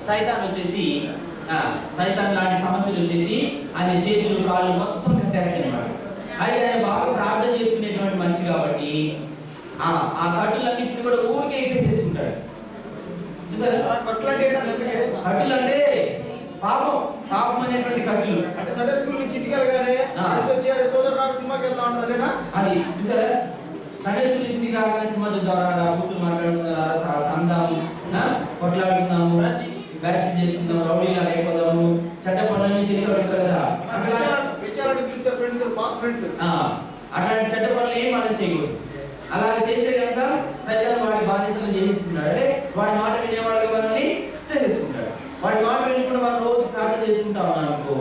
సైతాన్ వచ్చేసి సైతాన్ లాంటి సమస్యలు వచ్చేసి ఆయన చేతులు కాళ్ళు మొత్తం కట్టేస్తాయన్నమాట. అయితే ఆయన బాగా ప్రార్థన చేసుకునేటువంటి మనిషి కాబట్టి ఆ కట్టులన్నింటినీ కూడా ఊరికే ఇప్పేసేసుకుంటాడు. చూసారా కట్టులు అంటే పాపం అనేటువంటి కట్టులు. అంటే సండే స్కూల్ నుంచి ఇంటికి వెళ్ళగానే సోదరు సినిమాకి వెళ్తా ఉంటారు అదేనా? అది చూసారా, సండే స్కూల్ నుంచి ఇంటికి రాగానే సినిమా చూద్దాం, కూతురు మాట్లాడుతున్నారా, తందాము, కొట్లాడుతున్నాము, బ్యాచ్ చేసుకుందాం, రౌడీలా అయిపోదాము, చెడ్డ పనులన్నీ చేసేవాడు కదా. అట్లాంటి చెడ్డ పనులు ఏం మనం చేయకూడదు. అలాగే చేస్తే కనుక సైతాన్ వాడి బాధ్యతలను చేయిస్తున్నాడు. అంటే వాడి మాట వినేవాడుగా మనల్ని చేసేసుకుంటాడు. వాడి మాట వినకుండా మనం రోజు ప్రార్థన చేసుకుంటా ఉన్నాం అనుకో,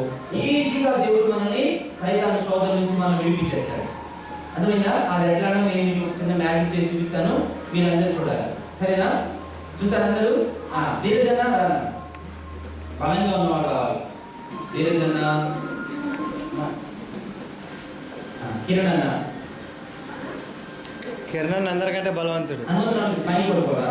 ఈజీగా దేవుడు మనల్ని సైతాన్ శోధన నుంచి మనం విడిపించేస్తాడు. అర్థమైందా? అది ఎట్లానో నేను మీకు చిన్న మ్యాజిక్ చేసి చూపిస్తాను, మీరు అందరూ చూడాలి. సరేనా? చూస్తారు అందరూ? ధీరజన్న రానా, బలంగా ఉన్నవాడు కావాలి. ధీరజన్న, కిరణ్ అన్న. కిరణ్ అందరికంటే బలవంతుడు. మైక్ పడుకోరా.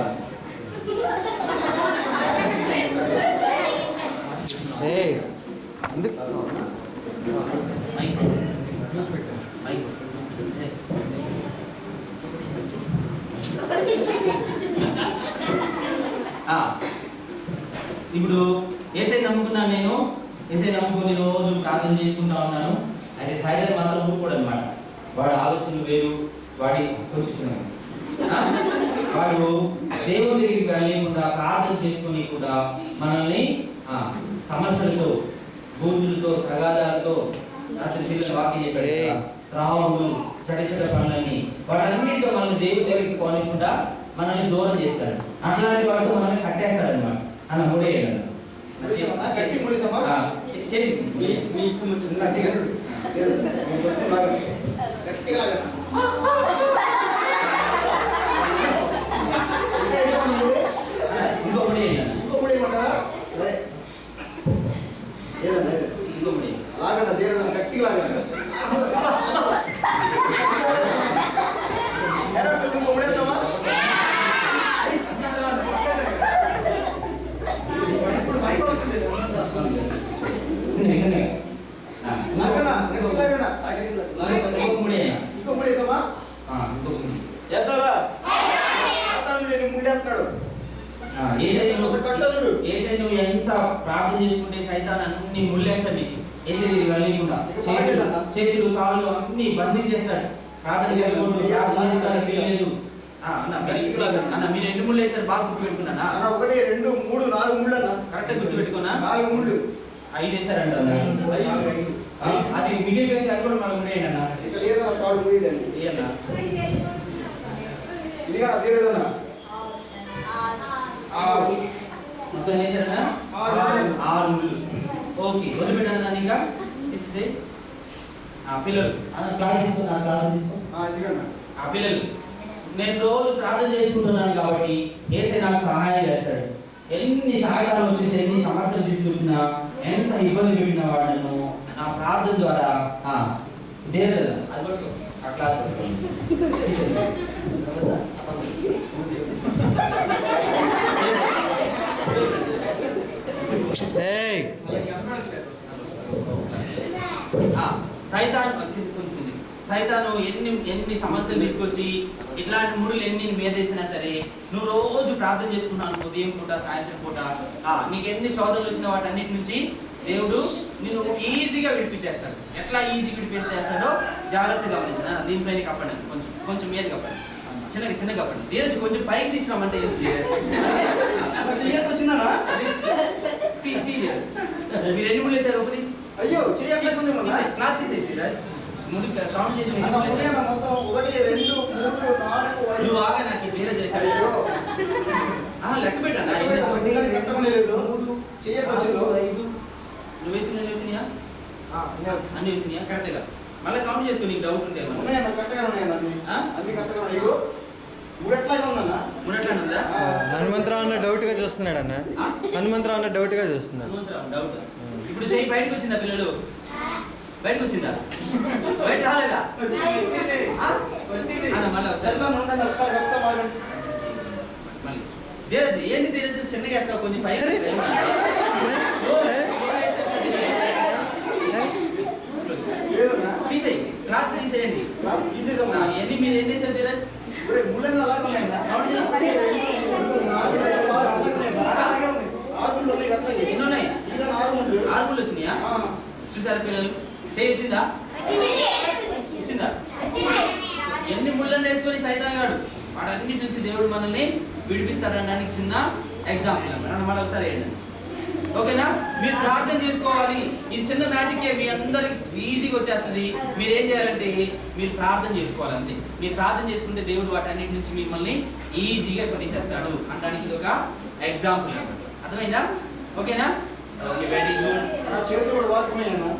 ఇప్పుడు ఏసై నమ్ముకున్నాను, నేను ఏసై నమ్ముకుని రోజు ప్రార్థన చేసుకుంటా ఉన్నాను. అయితే సైతాన్ మాత్రం ఊరుకోడు అనమాట. వాడి ఆలోచనలు వేరు, వాడి కొంచెం వాడు దేవుని దగ్గరికి వెళ్ళకుండా ప్రార్థన చేసుకొని కూడా మనల్ని సమస్యలతో, బూతులతో, తగాదాలతో, రాత్రి వాక్యం చెప్పాడు, త్రావులు, చెడ్డ పనులన్నీ, వాటన్నిటితో మనల్ని దేవుని దగ్గరికి పోనకుండా మనల్ని దూరం చేస్తాడు. అట్లాంటి వాటితో మనల్ని కట్టేస్తాడు అనమాట. అన్న మూడేయండి నువ్వు ఎంత ప్రార్థన చేసుకుంటే సైతాన్ అన్ని ముళ్ళేస్తాడు నీకు. ఏసేది వెళ్ళకుండా చేతులు కాళ్ళు అన్ని బంధించేస్తాడు. ప్రార్థన చేస్తాడు వీల్లేదు అన్న. మీరు ఎన్ని ముళ్ళు వేసారు? బాగా గుర్తు పెట్టుకున్నా? 1 2 3 4 ముళ్ళు అన్న. కరెక్ట్ గుర్తు పెట్టుకున్నా? 4 ముళ్ళు 5 వేసారంట. అది మిగిలిపోయింది, అది కూడా మనం ఉండేయండి అన్న. మొత్తం వేసారన్నా 6 ముళ్ళు. ఓకే, వదిలిపెట్టాను దాన్ని. ఇంకా తీసేసే పిల్లలు పిల్లలు నేను రోజు ప్రార్థన చేసుకుంటున్నాను కాబట్టి ఏసై నాకు సహాయం చేస్తాడు. ఎన్ని సహాయాలు వచ్చేసి, ఎన్ని సమస్యలు తీసుకొచ్చినా, ఎంత ఇబ్బంది పెట్టిన వాడిను నా ప్రార్థన ద్వారా దేవుడు అది కూడా అట్లా సైతాను ఎన్ని సమస్యలు తీసుకొచ్చి ఇట్లాంటి ముడులు ఎన్ని మీదేసినా సరే, నువ్వు రోజు ప్రార్థన చేసుకున్నాను ఉదయం పూట, సాయంత్రం పూట, నీకు ఎన్ని శోధనలు వచ్చిన వాటన్నిటి నుంచి దేవుడు నిన్ను ఈజీగా విడిపించేస్తాడు. ఎట్లా ఈజీ విడిపించేస్తాడో జాగ్రత్తగా గమనించిన. దీనిపైన కప్పండి, కొంచెం మీద కప్పండి, చిన్నగా కప్పండి. దేవుడు కొంచెం పైకి తీసుకురామంటే మీరు ఎన్ని ముళ్ళు వేసారు? ఒకటి. అయ్యో క్లాత్ తీసేది ముడి కౌంట్ చేసి మొత్తం 1 2 3 4 నువ్వు ఆగా నాకు తీర చేశాడు. లెక్క పెట్టాను. నువ్వు వేసింది అన్ని వచ్చినాయా? అన్ని వచ్చినాయా? కరెక్ట్గా మళ్ళీ కౌంట్ చేసుకో. నీకు డౌట్ ఉంటే హనుమంతరావు అన్న డౌట్ గా చూస్తున్నాడు అన్న. హనుమంతరావు అన్న డౌట్ గా చూస్తున్నాడు. డౌట్. ఇప్పుడు చెయ్యి బయటకు వచ్చిందా? పిల్లలు బయటకు వచ్చిందా? బయట రాలేదా? మళ్ళీ ఒకసారి ధీరజ్ ఏంటి ధీరజ్ చిన్నగా వేస్తావు కొంచెం పైకి పిల్లలు? చేయొచ్చిందా? ఇచ్చిందా? ఎన్ని ముళ్ళని వేసుకొని సైతాన్ గాడు వాటన్నిటి నుంచి దేవుడు మనల్ని విడిపిస్తాడనడానికి చిన్న ఎగ్జాంపుల్ అన్నమాట. మనం ఒకసారి ఏంటండి, ఓకేనా? మీరు ప్రార్థన చేసుకోవాలి. ఇది చిన్న మ్యాజిక్, మీ అందరికి ఈజీగా వచ్చేస్తుంది. మీరు ఏం చేయాలంటే మీరు ప్రార్థన చేసుకోవాలి అంతే. మీరు ప్రార్థన చేసుకుంటే దేవుడు వాటన్నిటి నుంచి మిమ్మల్ని ఈజీగా పనిచేస్తాడు అనడానికి ఇది ఒక ఎగ్జాంపుల్ అన్నమాట. అర్థమైందా? ఓకేనా? Okay, very good. చేతులు కూడా వాసుకున్నాను.